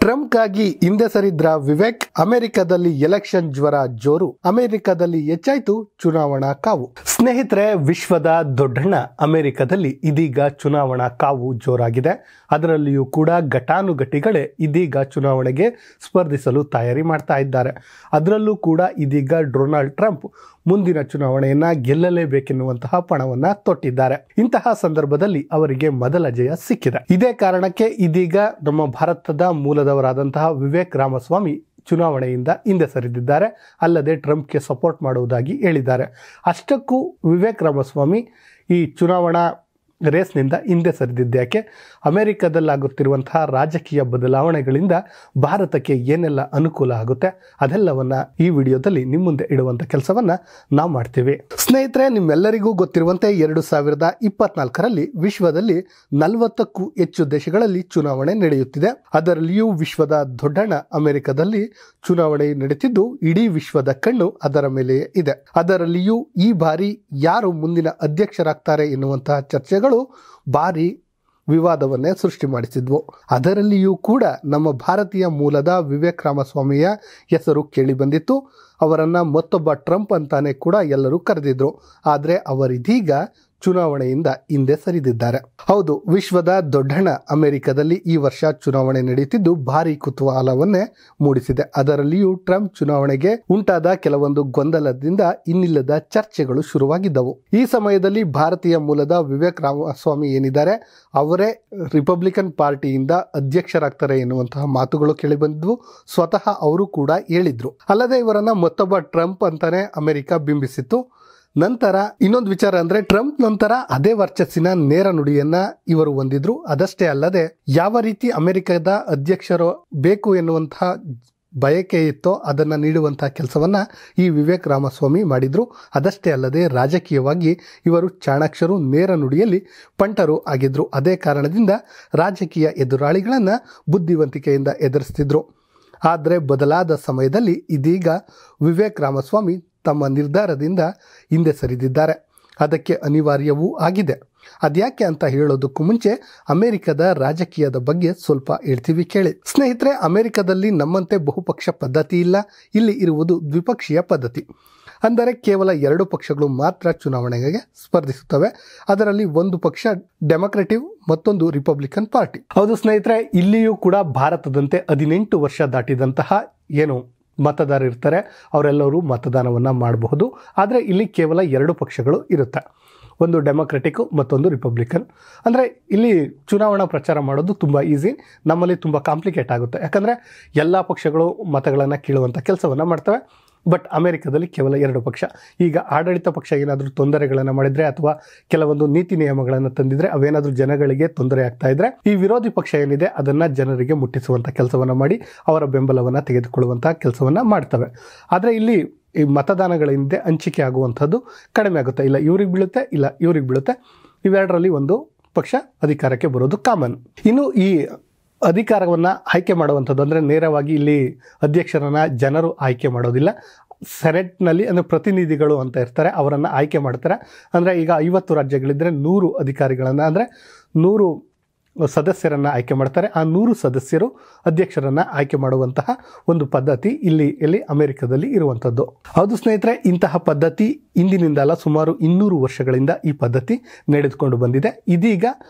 ಟ್ರಂಪ್ಗಾಗಿ ಹಿಂದೆ ಸರಿದ್ರ ವಿವೇಕ್, ಅಮೆರಿಕದಲ್ಲಿ ಎಲೆಕ್ಷನ್ ಜ್ವರ ಜೋರು, ಅಮೆರಿಕದಲ್ಲಿ ಹೆಚ್ಚಾಯ್ತು ಚುನಾವಣಾ ಕಾವು. ಸ್ನೇಹಿತರೆ, ವಿಶ್ವದ ದೊಡ್ಡಣ್ಣ ಅಮೆರಿಕದಲ್ಲಿ ಇದೀಗ ಚುನಾವಣಾ ಕಾವು ಜೋರಾಗಿದೆ. ಅದರಲ್ಲಿಯೂ ಕೂಡ ಘಟಾನುಘಟಿಗಳೇ ಇದೀಗ ಚುನಾವಣೆಗೆ ಸ್ಪರ್ಧಿಸಲು ತಯಾರಿ ಮಾಡ್ತಾ ಇದ್ದಾರೆ. ಅದರಲ್ಲೂ ಕೂಡ ಇದೀಗ ಡೊನಾಲ್ಡ್ ಟ್ರಂಪ್ ಮುಂದಿನ ಚುನಾವಣೆಯನ್ನ ಗೆಲ್ಲಲೇಬೇಕೆನ್ನುವಂತಹ ಪಣವನ್ನ ತೊಟ್ಟಿದ್ದಾರೆ. ಇಂತಹ ಸಂದರ್ಭದಲ್ಲಿ ಅವರಿಗೆ ಮೊದಲ ಜಯ ಸಿಕ್ಕಿದೆ. ಇದೇ ಕಾರಣಕ್ಕೆ ಇದೀಗ ನಮ್ಮ ಭಾರತದ ಮೂಲದವರಾದಂತಹ ವಿವೇಕ್ ರಾಮಸ್ವಾಮಿ ಚುನಾವಣೆಯಿಂದ ಹಿಂದೆ ಸರಿದಿದ್ದಾರೆ. ಅಲ್ಲದೆ ಟ್ರಂಪ್ಗೆ ಸಪೋರ್ಟ್ ಮಾಡುವುದಾಗಿ ಹೇಳಿದ್ದಾರೆ. ಅಷ್ಟಕ್ಕೂ ವಿವೇಕ್ ರಾಮಸ್ವಾಮಿ ಈ ಚುನಾವಣಾ ರೇಸ್ನಿಂದ ಹಿಂದೆ ಸರಿದಿದ್ದಕ್ಕೆ ಅಮೆರಿಕದಲ್ಲಾಗುತ್ತಿರುವಂತಹ ರಾಜಕೀಯ ಬದಲಾವಣೆಗಳಿಂದ ಭಾರತಕ್ಕೆ ಏನೆಲ್ಲ ಅನುಕೂಲ ಆಗುತ್ತೆ ಅದೆಲ್ಲವನ್ನ ಈ ವಿಡಿಯೋದಲ್ಲಿ ನಿಮ್ಮ ಮುಂದೆ ಇಡುವಂಥ ಕೆಲಸವನ್ನ ನಾವು ಮಾಡ್ತೀವಿ. ಸ್ನೇಹಿತರೆ, ನಿಮ್ಮೆಲ್ಲರಿಗೂ ಗೊತ್ತಿರುವಂತೆ 2024ರಲ್ಲಿ ವಿಶ್ವದಲ್ಲಿ 40ಕ್ಕೂ ಹೆಚ್ಚು ದೇಶಗಳಲ್ಲಿ ಚುನಾವಣೆ ನಡೆಯುತ್ತಿದೆ. ಅದರಲ್ಲಿಯೂ ವಿಶ್ವದ ದೊಡ್ಡಣ್ಣ ಅಮೆರಿಕದಲ್ಲಿ ಚುನಾವಣೆ ನಡೆಯುತ್ತಿದ್ದು ಇಡೀ ವಿಶ್ವದ ಕಣ್ಣು ಅದರ ಮೇಲೆಯೇ ಇದೆ. ಅದರಲ್ಲಿಯೂ ಈ ಬಾರಿ ಯಾರು ಮುಂದಿನ ಅಧ್ಯಕ್ಷರಾಗ್ತಾರೆ ಎನ್ನುವಂತಹ ಚರ್ಚೆಗಳು ಭಾರಿ ವಿವಾದವನ್ನೇ ಸೃಷ್ಟಿ ಮಾಡಿಸಿದ್ವು. ಅದರಲ್ಲಿಯೂ ಕೂಡ ನಮ್ಮ ಭಾರತೀಯ ಮೂಲದ ವಿವೇಕ್ ರಾಮಸ್ವಾಮಿಯ ಹೆಸರು ಕೇಳಿ ಬಂದಿತ್ತು. ಅವರನ್ನ ಮತ್ತೊಬ್ಬ ಟ್ರಂಪ್ ಅಂತಾನೆ ಕೂಡ ಎಲ್ಲರೂ ಕರೆದಿದ್ರು. ಆದರೆ ಅವರಿದೀಗ ಚುನಾವಣೆಯಿಂದ ಹಿಂದೆ ಸರಿದಿದ್ದಾರೆ. ಹೌದು, ವಿಶ್ವದ ದೊಡ್ಡಣ್ಣ ಅಮೆರಿಕದಲ್ಲಿ ಈ ವರ್ಷ ಚುನಾವಣೆ ನಡೆಯುತ್ತಿದ್ದು ಭಾರಿ ಕುತೂಹಲವನ್ನೇ ಮೂಡಿಸಿದೆ. ಅದರಲ್ಲಿಯೂ ಟ್ರಂಪ್ ಚುನಾವಣೆಗೆ ಉಂಟಾದ ಕೆಲವೊಂದು ಗೊಂದಲದಿಂದ ಇನ್ನಿಲ್ಲದ ಚರ್ಚೆಗಳು ಶುರುವಾಗಿದ್ದವು. ಈ ಸಮಯದಲ್ಲಿ ಭಾರತೀಯ ಮೂಲದ ವಿವೇಕ್ ರಾಮಸ್ವಾಮಿ ಏನಿದ್ದಾರೆ ಅವರೇ ರಿಪಬ್ಲಿಕನ್ ಪಾರ್ಟಿಯಿಂದ ಅಧ್ಯಕ್ಷರಾಗ್ತಾರೆ ಎನ್ನುವಂತಹ ಮಾತುಗಳು ಕೇಳಿಬಂದಿದ್ವು. ಸ್ವತಃ ಅವರು ಕೂಡ ಹೇಳಿದ್ರು. ಅಲ್ಲದೆ ಇವರನ್ನ ಮತ್ತೊಬ್ಬ ಟ್ರಂಪ್ ಅಂತಾನೆ ಅಮೆರಿಕ ಬಿಂಬಿಸಿತ್ತು. ನಂತರ ಇನ್ನೊಂದು ವಿಚಾರ ಅಂದ್ರೆ ಟ್ರಂಪ್ ನಂತರ ಅದೇ ವರ್ಚಸ್ಸಿನ ನೇರ ನುಡಿಯನ್ನ ಇವರು ಹೊಂದಿದ್ರು. ಅದಷ್ಟೇ ಅಲ್ಲದೆ ಯಾವ ರೀತಿ ಅಮೆರಿಕದ ಅಧ್ಯಕ್ಷರು ಬೇಕು ಎನ್ನುವಂತಹ ಬಯಕೆ ಇತ್ತೋ ಅದನ್ನ ನೀಡುವಂತಹ ಕೆಲಸವನ್ನ ಈ ವಿವೇಕ್ ರಾಮಸ್ವಾಮಿ ಮಾಡಿದ್ರು. ಅದಷ್ಟೇ ಅಲ್ಲದೆ ರಾಜಕೀಯವಾಗಿ ಇವರು ಚಾಣಾಕ್ಷರು, ನೇರ ನುಡಿಯಲ್ಲಿ ಪಂಟರು ಆಗಿದ್ರು. ಅದೇ ಕಾರಣದಿಂದ ರಾಜಕೀಯ ಎದುರಾಳಿಗಳನ್ನ ಬುದ್ಧಿವಂತಿಕೆಯಿಂದ ಎದುರಿಸ್ತಿದ್ರು. ಆದರೆ ಬದಲಾದ ಸಮಯದಲ್ಲಿ ಇದೀಗ ವಿವೇಕ್ ರಾಮಸ್ವಾಮಿ ತಮ್ಮ ನಿರ್ಧಾರದಿಂದ ಹಿಂದೆ ಸರಿದಿದ್ದಾರೆ. ಅದಕ್ಕೆ ಅನಿವಾರ್ಯವೂ ಆಗಿದೆ. ಅದ್ಯಾಕೆ ಅಂತ ಹೇಳೋದಕ್ಕೂ ಮುಂಚೆ ಅಮೆರಿಕದ ರಾಜಕೀಯದ ಬಗ್ಗೆ ಸ್ವಲ್ಪ ಹೇಳ್ತೀವಿ ಕೇಳಿ. ಸ್ನೇಹಿತರೆ, ಅಮೆರಿಕದಲ್ಲಿ ನಮ್ಮಂತೆ ಬಹುಪಕ್ಷ ಪದ್ಧತಿ ಇಲ್ಲ. ಇಲ್ಲಿ ಇರುವುದು ದ್ವಿಪಕ್ಷೀಯ ಪದ್ಧತಿ. ಅಂದರೆ ಕೇವಲ 2 ಪಕ್ಷಗಳು ಮಾತ್ರ ಚುನಾವಣೆಗೆ ಸ್ಪರ್ಧಿಸುತ್ತವೆ. ಅದರಲ್ಲಿ ಒಂದು ಪಕ್ಷ ಡೆಮೊಕ್ರೆಟಿವ್, ಮತ್ತೊಂದು ರಿಪಬ್ಲಿಕನ್ ಪಾರ್ಟಿ. ಹೌದು ಸ್ನೇಹಿತರೆ, ಇಲ್ಲಿಯೂ ಕೂಡ ಭಾರತದಂತೆ 18 ವರ್ಷ ದಾಟಿದಂತಹ ಏನು ಮತದಾರರು ಇರ್ತಾರೆ ಅವರೆಲ್ಲರೂ ಮತದಾನವನ್ನು ಮಾಡಬಹುದು. ಆದರೆ ಇಲ್ಲಿ ಕೇವಲ 2 ಪಕ್ಷಗಳು ಇರುತ್ತೆ. ಒಂದು ಡೆಮೊಕ್ರೆಟಿಕ್, ಮತ್ತೊಂದು ರಿಪಬ್ಲಿಕನ್. ಅಂದರೆ ಇಲ್ಲಿ ಚುನಾವಣಾ ಪ್ರಚಾರ ಮಾಡೋದು ತುಂಬ ಈಸಿ. ನಮ್ಮಲ್ಲಿ ತುಂಬ ಕಾಂಪ್ಲಿಕೇಟ್ ಆಗುತ್ತೆ. ಯಾಕಂದರೆ ಎಲ್ಲ ಪಕ್ಷಗಳು ಮತಗಳನ್ನು ಕೀಳುವಂಥ ಕೆಲಸವನ್ನು ಮಾಡ್ತವೆ. ಬಟ್ ಅಮೆರಿಕದಲ್ಲಿ ಕೇವಲ 2 ಪಕ್ಷ. ಈಗ ಆಡಳಿತ ಪಕ್ಷ ಏನಾದರೂ ತೊಂದರೆಗಳನ್ನು ಮಾಡಿದರೆ ಅಥವಾ ಕೆಲವೊಂದು ನೀತಿ ನಿಯಮಗಳನ್ನು ತಂದಿದ್ರೆ ಅವೇನಾದರೂ ಜನಗಳಿಗೆ ತೊಂದರೆ ಆಗ್ತಾ ಇದ್ರೆ ಈ ವಿರೋಧಿ ಪಕ್ಷ ಏನಿದೆ ಅದನ್ನು ಜನರಿಗೆ ಮುಟ್ಟಿಸುವಂಥ ಕೆಲಸವನ್ನು ಮಾಡಿ ಅವರ ಬೆಂಬಲವನ್ನು ತೆಗೆದುಕೊಳ್ಳುವಂಥ ಕೆಲಸವನ್ನು ಮಾಡ್ತವೆ. ಆದರೆ ಇಲ್ಲಿ ಈ ಮತದಾನಗಳಿಂದ ಹಂಚಿಕೆ ಆಗುವಂಥದ್ದು ಕಡಿಮೆ ಆಗುತ್ತೆ. ಇಲ್ಲ ಇವ್ರಿಗೆ ಬೀಳುತ್ತೆ, ಇಲ್ಲ ಇವ್ರಿಗೆ ಬೀಳುತ್ತೆ. ಇವೆರಡರಲ್ಲಿ ಒಂದು ಪಕ್ಷ ಅಧಿಕಾರಕ್ಕೆ ಬರೋದು ಕಾಮನ್. ಇನ್ನು ಈ ಅಧಿಕಾರವನ್ನು ಆಯ್ಕೆ ಮಾಡುವಂಥದ್ದು ಅಂದರೆ ನೇರವಾಗಿ ಇಲ್ಲಿ ಅಧ್ಯಕ್ಷರನ್ನು ಜನರು ಆಯ್ಕೆ ಮಾಡೋದಿಲ್ಲ. ಸೆನೆಟ್ನಲ್ಲಿ ಅಂದರೆ ಪ್ರತಿನಿಧಿಗಳು ಅಂತ ಇರ್ತಾರೆ, ಅವರನ್ನು ಆಯ್ಕೆ ಮಾಡ್ತಾರೆ. ಅಂದರೆ ಈಗ 50 ರಾಜ್ಯಗಳಿದ್ದರೆ 100 ಅಧಿಕಾರಿಗಳನ್ನು ಅಂದರೆ 100 ಸದಸ್ಯರನ್ನು ಆಯ್ಕೆ ಮಾಡ್ತಾರೆ. ಆ 100 ಸದಸ್ಯರು ಅಧ್ಯಕ್ಷರನ್ನು ಆಯ್ಕೆ ಮಾಡುವಂತಹ ಒಂದು ಪದ್ಧತಿ ಇಲ್ಲಿ ಅಮೆರಿಕದಲ್ಲಿ ಇರುವಂಥದ್ದು. ಹೌದು ಸ್ನೇಹಿತರೆ, ಇಂತಹ ಪದ್ಧತಿ ಇಂದಿನಿಂದಲ್ಲ ಸುಮಾರು 200 ವರ್ಷಗಳಿಂದ ಈ ಪದ್ಧತಿ ನಡೆದುಕೊಂಡು ಬಂದಿದೆ. ಇದೀಗ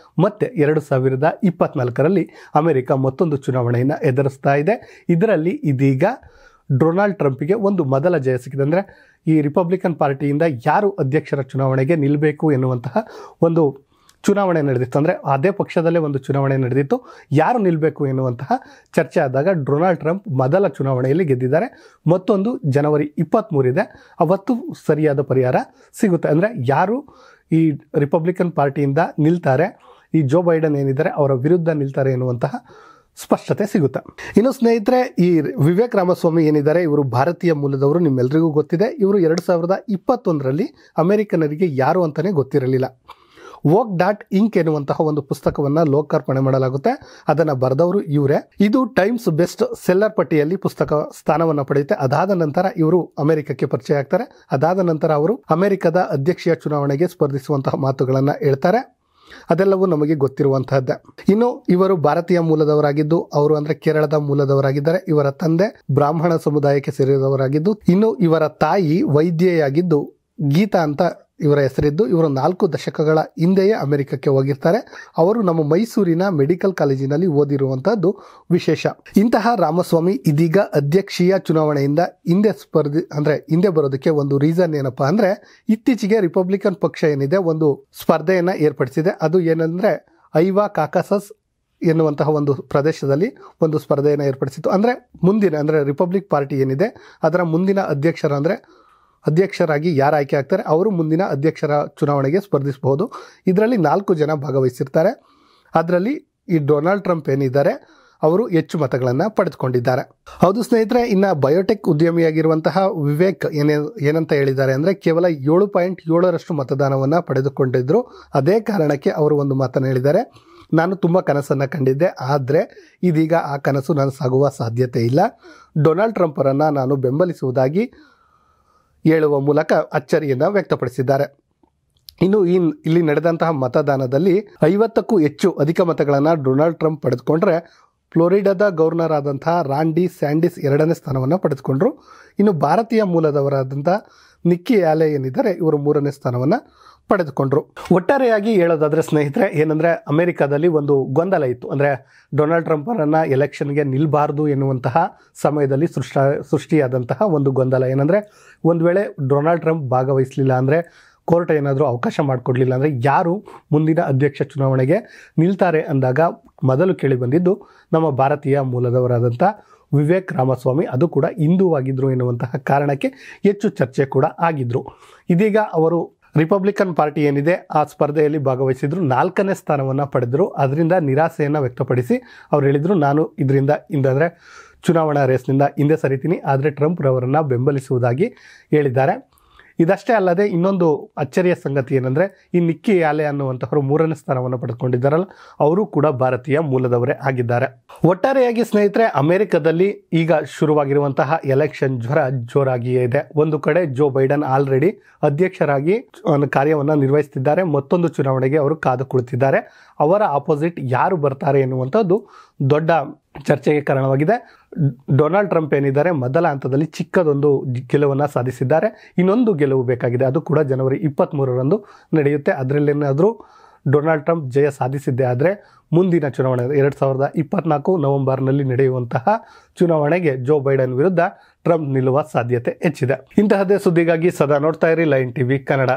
ಮತ್ತೆ 2024ರಲ್ಲಿ ಅಮೆರಿಕ ಮತ್ತೊಂದು ಚುನಾವಣೆಯನ್ನು ಎದುರಿಸ್ತಾ ಇದೆ. ಇದರಲ್ಲಿ ಇದೀಗ ಡೊನಾಲ್ಡ್ ಟ್ರಂಪ್ಗೆ ಒಂದು ಮೊದಲ ಜಯ ಸಿಕ್ಕಿದೆ. ಅಂದರೆ ಈ ರಿಪಬ್ಲಿಕನ್ ಪಾರ್ಟಿಯಿಂದ ಯಾರು ಅಧ್ಯಕ್ಷರ ಚುನಾವಣೆಗೆ ನಿಲ್ಲಬೇಕು ಎನ್ನುವಂತಹ ಒಂದು ಚುನಾವಣೆ ನಡೆದಿತ್ತು. ಅಂದರೆ ಅದೇ ಪಕ್ಷದಲ್ಲೇ ಒಂದು ಚುನಾವಣೆ ನಡೆದಿತ್ತು. ಯಾರು ನಿಲ್ಲಬೇಕು ಎನ್ನುವಂತಹ ಚರ್ಚೆ ಆದಾಗ ಡೊನಾಲ್ಡ್ ಟ್ರಂಪ್ ಮೊದಲ ಚುನಾವಣೆಯಲ್ಲಿ ಗೆದ್ದಿದ್ದಾರೆ. ಮತ್ತೊಂದು ಜನವರಿ 23 ಇದೆ. ಅವತ್ತು ಸರಿಯಾದ ಪರಿಹಾರ ಸಿಗುತ್ತೆ. ಅಂದರೆ ಯಾರು ಈ ರಿಪಬ್ಲಿಕನ್ ಪಾರ್ಟಿಯಿಂದ ನಿಲ್ತಾರೆ, ಈ ಜೋ ಬೈಡನ್ ಏನಿದ್ದಾರೆ ಅವರ ವಿರುದ್ಧ ನಿಲ್ತಾರೆ ಎನ್ನುವಂತಹ ಸ್ಪಷ್ಟತೆ ಸಿಗುತ್ತೆ. ಇನ್ನು ಸ್ನೇಹಿತರೆ, ಈ ವಿವೇಕ್ ರಾಮಸ್ವಾಮಿ ಏನಿದ್ದಾರೆ ಇವರು ಭಾರತೀಯ ಮೂಲದವರು, ನಿಮ್ಮೆಲ್ಲರಿಗೂ ಗೊತ್ತಿದೆ. ಇವರು 2021ರಲ್ಲಿ ಅಮೆರಿಕನರಿಗೆ ಯಾರು ಅಂತಲೇ ಗೊತ್ತಿರಲಿಲ್ಲ. Work.Inc ಎನ್ನುವಂತಹ ಒಂದು ಪುಸ್ತಕವನ್ನು ಲೋಕಾರ್ಪಣೆ ಮಾಡಲಾಗುತ್ತೆ. ಅದನ್ನು ಬರೆದವರು ಇವರೇ. ಇದು ಟೈಮ್ಸ್ ಬೆಸ್ಟ್ ಸೆಲ್ಲರ್ ಪಟ್ಟಿಯಲ್ಲಿ ಪುಸ್ತಕ ಸ್ಥಾನವನ್ನು ಪಡೆಯುತ್ತೆ. ಅದಾದ ನಂತರ ಇವರು ಅಮೆರಿಕಕ್ಕೆ ಪರಿಚಯ ಆಗ್ತಾರೆ. ಅದಾದ ನಂತರ ಅವರು ಅಮೆರಿಕದ ಅಧ್ಯಕ್ಷೀಯ ಚುನಾವಣೆಗೆ ಸ್ಪರ್ಧಿಸುವಂತಹ ಮಾತುಗಳನ್ನು ಹೇಳ್ತಾರೆ. ಅದೆಲ್ಲವೂ ನಮಗೆ ಗೊತ್ತಿರುವಂತಹದ್ದೇ. ಇನ್ನು ಇವರು ಭಾರತೀಯ ಮೂಲದವರಾಗಿದ್ದು, ಅವರು ಅಂದ್ರೆ ಕೇರಳದ ಮೂಲದವರಾಗಿದ್ದಾರೆ. ಇವರ ತಂದೆ ಬ್ರಾಹ್ಮಣ ಸಮುದಾಯಕ್ಕೆ ಸೇರಿದವರಾಗಿದ್ದು, ಇನ್ನು ಇವರ ತಾಯಿ ವೈದ್ಯೆಯಾಗಿದ್ದು ಗೀತಾ ಅಂತ ಇವರ ಹೆಸರಿದ್ದು, ಇವರು 4 ದಶಕಗಳ ಹಿಂದೆಯೇ ಅಮೆರಿಕಕ್ಕೆ ಹೋಗಿರ್ತಾರೆ. ಅವರು ನಮ್ಮ ಮೈಸೂರಿನ ಮೆಡಿಕಲ್ ಕಾಲೇಜಿನಲ್ಲಿ ಓದಿರುವಂತಹದ್ದು ವಿಶೇಷ. ಇಂತಹ ರಾಮಸ್ವಾಮಿ ಇದೀಗ ಅಧ್ಯಕ್ಷೀಯ ಚುನಾವಣೆಯಿಂದ ಹಿಂದೆ ಬರೋದಕ್ಕೆ ಒಂದು ರೀಸನ್ ಏನಪ್ಪಾ ಅಂದ್ರೆ, ಇತ್ತೀಚೆಗೆ ರಿಪಬ್ಲಿಕನ್ ಪಕ್ಷ ಏನಿದೆ ಒಂದು ಸ್ಪರ್ಧೆಯನ್ನ ಏರ್ಪಡಿಸಿದೆ. ಅದು ಏನಂದ್ರೆ ಐವಾ ಕಾಕಸಸ್ ಎನ್ನುವಂತಹ ಒಂದು ಪ್ರದೇಶದಲ್ಲಿ ಒಂದು ಸ್ಪರ್ಧೆಯನ್ನು ಏರ್ಪಡಿಸಿತ್ತು. ಅಂದ್ರೆ ರಿಪಬ್ಲಿಕ್ ಪಾರ್ಟಿ ಏನಿದೆ ಅದರ ಮುಂದಿನ ಅಧ್ಯಕ್ಷರಾಗಿ ಯಾರು ಆಯ್ಕೆ ಆಗ್ತಾರೆ ಅವರು ಮುಂದಿನ ಅಧ್ಯಕ್ಷರ ಚುನಾವಣೆಗೆ ಸ್ಪರ್ಧಿಸಬಹುದು. ಇದರಲ್ಲಿ 4 ಜನ ಭಾಗವಹಿಸಿರ್ತಾರೆ. ಅದರಲ್ಲಿ ಈ ಡೊನಾಲ್ಡ್ ಟ್ರಂಪ್ ಏನಿದ್ದಾರೆ ಅವರು ಹೆಚ್ಚು ಮತಗಳನ್ನು ಪಡೆದುಕೊಂಡಿದ್ದಾರೆ. ಹೌದು ಸ್ನೇಹಿತರೆ, ಇನ್ನು ಬಯೋಟೆಕ್ ಉದ್ಯಮಿಯಾಗಿರುವಂತಹ ವಿವೇಕ್ ಏನಂತ ಹೇಳಿದ್ದಾರೆ ಅಂದರೆ, ಕೇವಲ 7.7% ಮತದಾನವನ್ನು ಪಡೆದುಕೊಂಡಿದ್ರು. ಅದೇ ಕಾರಣಕ್ಕೆ ಅವರು ಒಂದು ಮಾತನ್ನು ಹೇಳಿದ್ದಾರೆ, ನಾನು ತುಂಬ ಕನಸನ್ನು ಕಂಡಿದ್ದೆ, ಆದರೆ ಇದೀಗ ಆ ಕನಸು ನನಸಾಗುವ ಸಾಧ್ಯತೆ ಇಲ್ಲ. ಡೊನಾಲ್ಡ್ ಟ್ರಂಪ್ ಅವರನ್ನು ನಾನು ಬೆಂಬಲಿಸುವುದಾಗಿ ಹೇಳುವ ಮೂಲಕ ಅಚ್ಚರಿಯನ್ನು ವ್ಯಕ್ತಪಡಿಸಿದ್ದಾರೆ. ಇನ್ನು ಇಲ್ಲಿ ನಡೆದಂತಹ ಮತದಾನದಲ್ಲಿ 50ಕ್ಕೂ ಹೆಚ್ಚು ಅಧಿಕ ಮತಗಳನ್ನು ಡೊನಾಲ್ಡ್ ಟ್ರಂಪ್ ಪಡೆದುಕೊಂಡ್ರೆ, ಫ್ಲೋರಿಡಾದ ಗವರ್ನರ್ ಆದಂತಹ ರಾನ್ ಡಿ ಸ್ಯಾಂಡಿಸ್ 2ನೇ ಸ್ಥಾನವನ್ನು ಪಡೆದುಕೊಂಡ್ರು. ಇನ್ನು ಭಾರತೀಯ ಮೂಲದವರಾದಂತಹ ನಿಕ್ಕಿ ಹ್ಯಾಲೆ ಏನಿದ್ದಾರೆ ಇವರು 3ನೇ ಸ್ಥಾನವನ್ನು ಪಡೆದುಕೊಂಡ್ರು. ಒಟ್ಟಾರೆಯಾಗಿ ಹೇಳೋದಾದ್ರೆ ಸ್ನೇಹಿತರೆ, ಏನಂದ್ರೆ ಅಮೆರಿಕಾದಲ್ಲಿ ಒಂದು ಗೊಂದಲ ಇತ್ತು. ಅಂದ್ರೆ ಡೊನಾಲ್ಡ್ ಟ್ರಂಪ್ ಅವರನ್ನ ಎಲೆಕ್ಷನ್ಗೆ ನಿಲ್ಬಾರ್ದು ಎನ್ನುವಂತಹ ಸಮಯದಲ್ಲಿ ಸೃಷ್ಟಿಯಾದಂತಹ ಒಂದು ಗೊಂದಲ ಏನಂದ್ರೆ, ಒಂದು ವೇಳೆ ಡೊನಾಲ್ಡ್ ಟ್ರಂಪ್ ಭಾಗವಹಿಸಲಿಲ್ಲ ಅಂದ್ರೆ, ಕೋರ್ಟ್ ಏನಾದರೂ ಅವಕಾಶ ಮಾಡಿಕೊಡ್ಲಿಲ್ಲ ಅಂದರೆ ಯಾರು ಮುಂದಿನ ಅಧ್ಯಕ್ಷ ಚುನಾವಣೆಗೆ ನಿಲ್ತಾರೆ ಅಂದಾಗ ಮೊದಲು ಕೇಳಿ ಬಂದಿದ್ದು ನಮ್ಮ ಭಾರತೀಯ ಮೂಲದವರಾದಂಥ ವಿವೇಕ್ ರಾಮಸ್ವಾಮಿ. ಅದು ಕೂಡ ಹಿಂದೂವಾಗಿದ್ದರು ಎನ್ನುವಂತಹ ಕಾರಣಕ್ಕೆ ಹೆಚ್ಚು ಚರ್ಚೆ ಕೂಡ ಆಗಿದ್ರು. ಇದೀಗ ಅವರು ರಿಪಬ್ಲಿಕನ್ ಪಾರ್ಟಿ ಏನಿದೆ ಆ ಸ್ಪರ್ಧೆಯಲ್ಲಿ ಭಾಗವಹಿಸಿದ್ರು, 4ನೇ ಸ್ಥಾನವನ್ನು ಪಡೆದರು. ಅದರಿಂದ ನಿರಾಸೆಯನ್ನು ವ್ಯಕ್ತಪಡಿಸಿ ಅವ್ರು ಹೇಳಿದರು, ನಾನು ಇದರಿಂದ ಅಂದರೆ ಚುನಾವಣಾ ರೇಸ್ನಿಂದ ಹಿಂದೆ ಸರಿತೀನಿ, ಆದರೆ ಟ್ರಂಪ್ ರವರನ್ನು ಬೆಂಬಲಿಸುವುದಾಗಿ ಹೇಳಿದ್ದಾರೆ. ಇದಷ್ಟೇ ಅಲ್ಲದೆ ಇನ್ನೊಂದು ಅಚ್ಚರಿಯ ಸಂಗತಿ ಏನಂದರೆ, ಈ ನಿಕ್ಕಿ ಹ್ಯಾಲೆ ಅನ್ನುವಂಥವರು 3ನೇ ಸ್ಥಾನವನ್ನು ಪಡೆದುಕೊಂಡಿದ್ದಾರಲ್ಲ, ಅವರು ಕೂಡ ಭಾರತೀಯ ಮೂಲದವರೇ ಆಗಿದ್ದಾರೆ. ಒಟ್ಟಾರೆಯಾಗಿ ಸ್ನೇಹಿತರೆ, ಅಮೆರಿಕದಲ್ಲಿ ಈಗ ಶುರುವಾಗಿರುವಂತಹ ಎಲೆಕ್ಷನ್ ಜ್ವರ ಜೋರಾಗಿಯೇ ಇದೆ. ಒಂದು ಕಡೆ ಜೋ ಬೈಡನ್ ಆಲ್ರೆಡಿ ಅಧ್ಯಕ್ಷರಾಗಿ ಕಾರ್ಯವನ್ನು ನಿರ್ವಹಿಸುತ್ತಿದ್ದಾರೆ, ಮತ್ತೊಂದು ಚುನಾವಣೆಗೆ ಅವರು ಕಾದು ಕುಳಿತಿದ್ದಾರೆ. ಅವರ ಆಪೋಸಿಟ್ ಯಾರು ಬರ್ತಾರೆ ಎನ್ನುವಂಥದ್ದು ದೊಡ್ಡ ಚರ್ಚೆಗೆ ಕಾರಣವಾಗಿದೆ. ಡೊನಾಲ್ಡ್ ಟ್ರಂಪ್ ಏನಿದ್ದಾರೆ ಮೊದಲ ಹಂತದಲ್ಲಿ ಚಿಕ್ಕದೊಂದು ಗೆಲುವನ್ನು ಸಾಧಿಸಿದ್ದಾರೆ. ಇನ್ನೊಂದು ಗೆಲುವು ಬೇಕಾಗಿದೆ, ಅದು ಕೂಡ ಜನವರಿ 23ರಂದು ನಡೆಯುತ್ತೆ. ಅದರಲ್ಲೇನಾದರೂ ಡೊನಾಲ್ಡ್ ಟ್ರಂಪ್ ಜಯ ಸಾಧಿಸಿದ್ದೇ ಆದರೆ ಮುಂದಿನ ಚುನಾವಣೆ 2024 ನವೆಂಬರ್ನಲ್ಲಿ ನಡೆಯುವಂತಹ ಚುನಾವಣೆಗೆ ಜೋ ಬೈಡನ್ ವಿರುದ್ಧ ಟ್ರಂಪ್ ನಿಲ್ಲುವ ಸಾಧ್ಯತೆ ಹೆಚ್ಚಿದೆ. ಇಂತಹದ್ದೇ ಸುದ್ದಿಗಾಗಿ ಸದಾ ನೋಡ್ತಾ ಇರಿ ಲೈನ್ ಟಿವಿ ಕನ್ನಡ.